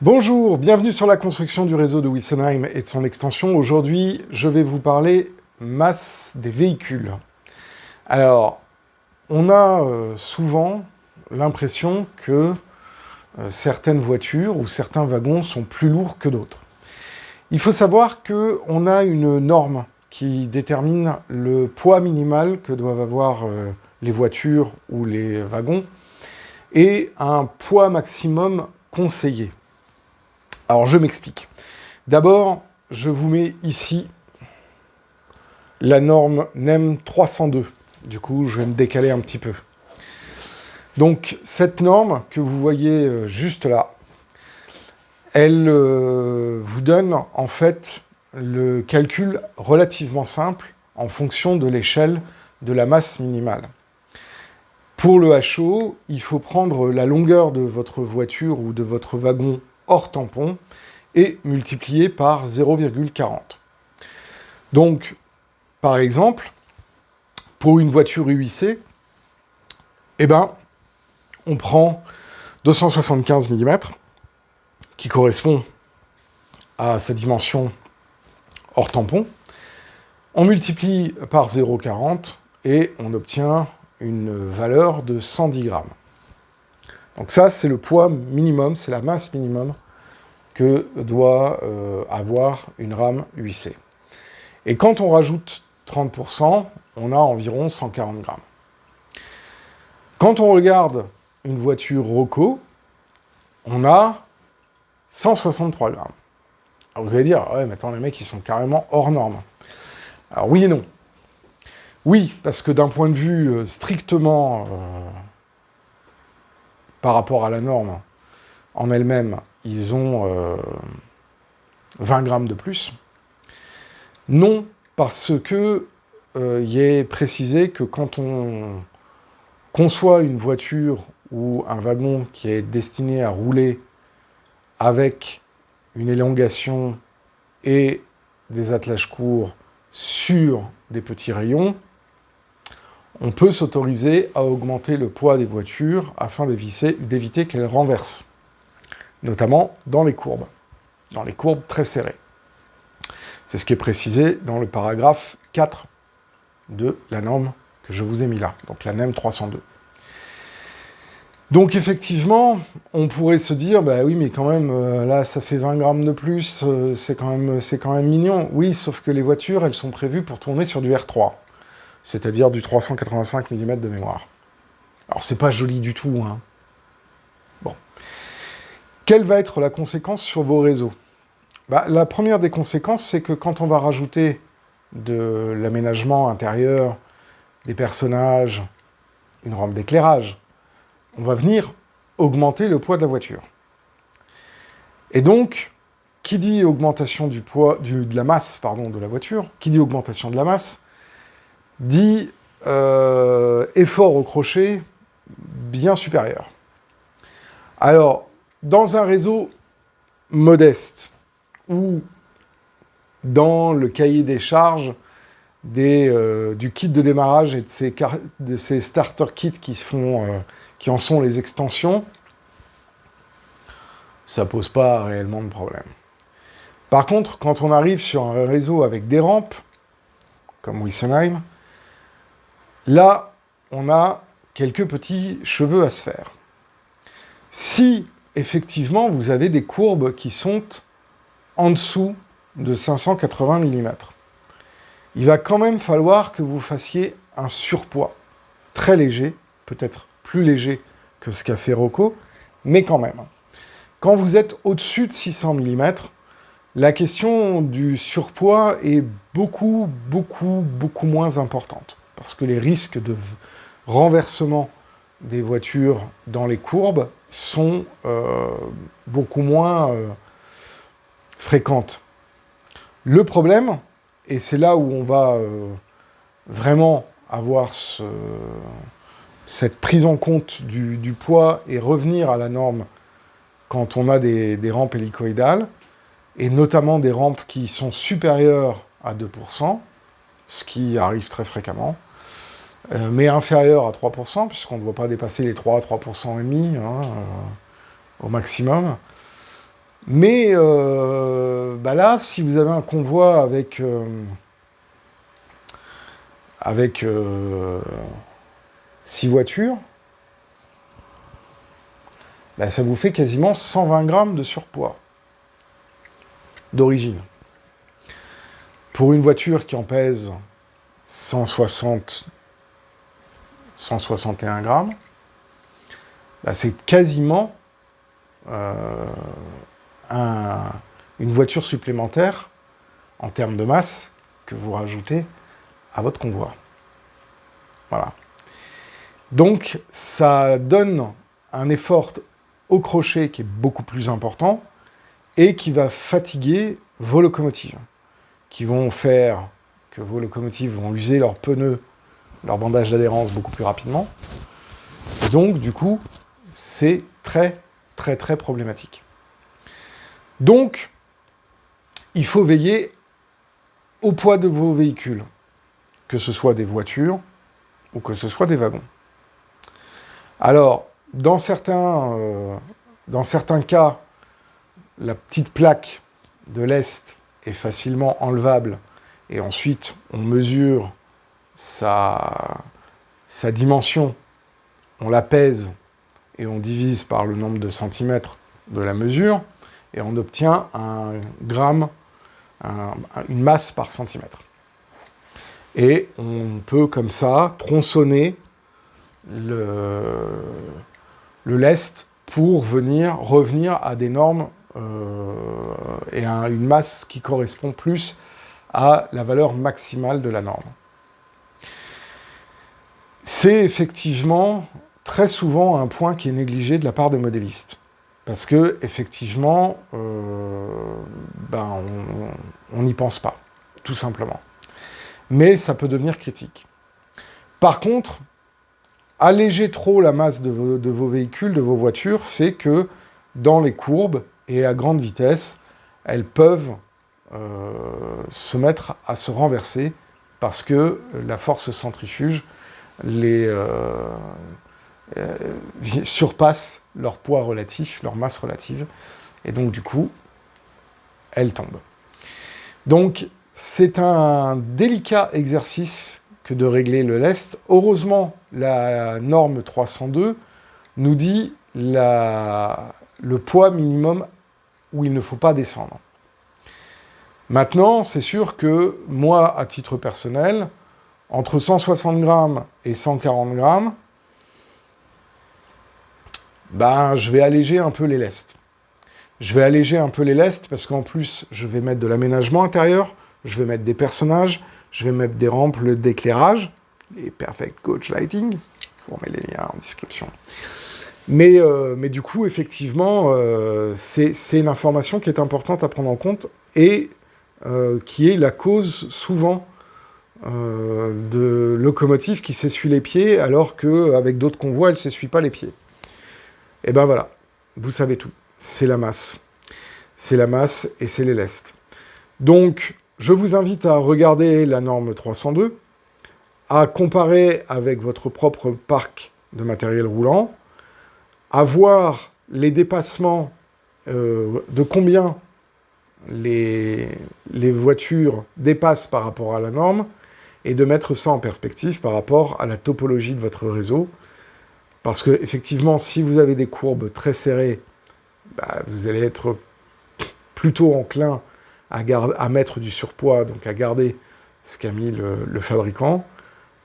Bonjour, bienvenue sur la construction du réseau de Wiesenheim et de son extension. Aujourd'hui, je vais vous parler masse des véhicules. Alors, on a souvent l'impression que certaines voitures ou certains wagons sont plus lourds que d'autres. Il faut savoir qu'on a une norme qui détermine le poids minimal que doivent avoir les voitures ou les wagons et un poids maximum conseillé. Alors, je m'explique. D'abord, je vous mets ici la norme NEM 302. Du coup, je vais me décaler un petit peu. Donc, cette norme que vous voyez juste là, elle vous donne en fait le calcul relativement simple en fonction de l'échelle de la masse minimale. Pour le HO, il faut prendre la longueur de votre voiture ou de votre wagon hors tampon et multiplié par 0,40. Donc, par exemple, pour une voiture UIC, eh ben, on prend 275 mm, qui correspond à sa dimension hors tampon, on multiplie par 0,40 et on obtient une valeur de 110 grammes. Donc ça, c'est le poids minimum, c'est la masse minimum que doit avoir une rame UIC. Et quand on rajoute 30%, on a environ 140 grammes. Quand on regarde une voiture Roco, on a 163 grammes. Alors vous allez dire, ouais, mais attends, les mecs, ils sont carrément hors norme. Alors oui et non. Oui, parce que d'un point de vue strictement par rapport à la norme en elle-même, ils ont 20 grammes de plus. Non, parce que il est précisé que quand on conçoit une voiture ou un wagon qui est destiné à rouler avec une élongation et des attelages courts sur des petits rayons, on peut s'autoriser à augmenter le poids des voitures afin d'éviter qu'elles renversent, notamment dans les courbes très serrées. C'est ce qui est précisé dans le paragraphe 4 de la norme que je vous ai mis là, donc la NEM 302. Donc effectivement, on pourrait se dire, bah oui, mais quand même, là, ça fait 20 grammes de plus, c'est quand même mignon. Oui, sauf que les voitures, elles sont prévues pour tourner sur du R3, c'est-à-dire du 385 mm de mémoire. Alors, c'est pas joli du tout, hein. Bon. Quelle va être la conséquence sur vos réseaux ? Bah, la première des conséquences, c'est que quand on va rajouter de l'aménagement intérieur, des personnages, une rampe d'éclairage, on va venir augmenter le poids de la voiture. Et donc, qui dit augmentation du poids, de la masse, pardon, de la voiture, qui dit augmentation de la masse, dit effort au crochet bien supérieur. Alors, dans un réseau modeste, ou dans le cahier des charges du kit de démarrage et de ces starter kits qui en sont les extensions, ça pose pas réellement de problème. Par contre, quand on arrive sur un réseau avec des rampes, comme Wiesenheim, là, on a quelques petits cheveux à se faire. Si, effectivement, vous avez des courbes qui sont en dessous de 580 mm, il va quand même falloir que vous fassiez un surpoids très léger, peut-être plus léger que ce qu'a fait Roco, mais quand même. Quand vous êtes au-dessus de 600 mm, la question du surpoids est beaucoup moins importante, parce que les risques de renversement des voitures dans les courbes sont beaucoup moins fréquentes. Le problème, et c'est là où on va vraiment avoir cette prise en compte du poids et revenir à la norme quand on a des rampes hélicoïdales, et notamment des rampes qui sont supérieures à 2%, ce qui arrive très fréquemment, mais inférieur à 3%, puisqu'on ne doit pas dépasser les 3% et demi, hein, au maximum. Mais bah là, si vous avez un convoi avec 6 voitures, bah ça vous fait quasiment 120 grammes de surpoids d'origine. Pour une voiture qui en pèse 160, 161 grammes, bah c'est quasiment une voiture supplémentaire en termes de masse que vous rajoutez à votre convoi. Voilà. Donc, ça donne un effort au crochet qui est beaucoup plus important et qui va fatiguer vos locomotives, qui vont faire que vos locomotives vont user leurs pneus, leur bandage d'adhérence beaucoup plus rapidement. Et donc, du coup, c'est très problématique. Donc, il faut veiller au poids de vos véhicules, que ce soit des voitures ou que ce soit des wagons. Alors, dans certains cas, la petite plaque de lest est facilement enlevable et ensuite on mesure sa dimension, on la pèse et on divise par le nombre de centimètres de la mesure et on obtient un gramme, une masse par centimètre. Et on peut comme ça tronçonner le lest pour revenir à des normes et à une masse qui correspond plus à la valeur maximale de la norme. C'est effectivement très souvent un point qui est négligé de la part des modélistes. Parce que, effectivement, on n'y pense pas, tout simplement. Mais ça peut devenir critique. Par contre, alléger trop la masse de vos véhicules, de vos voitures, fait que dans les courbes et à grande vitesse, elles peuvent se mettre à se renverser parce que la force centrifuge surpasse leur poids relatif, leur masse relative, et donc du coup, elles tombent. Donc, c'est un délicat exercice que de régler le lest. Heureusement, la norme 302 nous dit le poids minimum où il ne faut pas descendre. Maintenant, c'est sûr que moi, à titre personnel, entre 160 grammes et 140 grammes, je vais alléger un peu les lestes. Je vais alléger un peu les lestes parce qu'en plus, je vais mettre de l'aménagement intérieur, je vais mettre des personnages, je vais mettre des rampes d'éclairage, les Perfect Coach Lighting, je vous remets les liens en description. Mais du coup, effectivement, c'est une information qui est importante à prendre en compte et qui est la cause, souvent, de locomotives qui s'essuient les pieds alors qu'avec d'autres convois, elles ne s'essuient pas les pieds. Et ben voilà, vous savez tout. C'est la masse. C'est la masse et c'est les lestes. Donc, je vous invite à regarder la norme 302, à comparer avec votre propre parc de matériel roulant, à voir les dépassements de combien les voitures dépassent par rapport à la norme, et de mettre ça en perspective par rapport à la topologie de votre réseau. Parce que, effectivement, si vous avez des courbes très serrées, vous allez être plutôt enclin à mettre du surpoids, donc à garder ce qu'a mis le fabricant.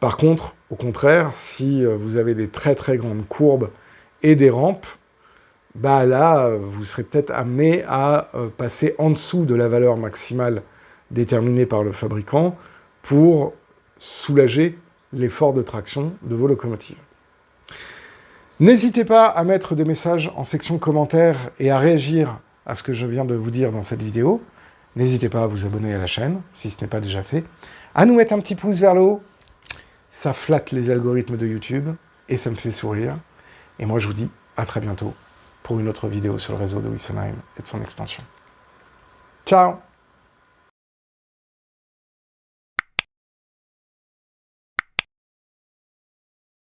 Par contre, au contraire, si vous avez des très grandes courbes et des rampes, là, vous serez peut-être amené à passer en dessous de la valeur maximale déterminée par le fabricant pour soulager l'effort de traction de vos locomotives. N'hésitez pas à mettre des messages en section commentaires et à réagir à ce que je viens de vous dire dans cette vidéo. N'hésitez pas à vous abonner à la chaîne, si ce n'est pas déjà fait. À nous mettre un petit pouce vers le haut. Ça flatte les algorithmes de YouTube et ça me fait sourire. Et moi, je vous dis à très bientôt pour une autre vidéo sur le réseau de Witsenheim et de son extension. Ciao!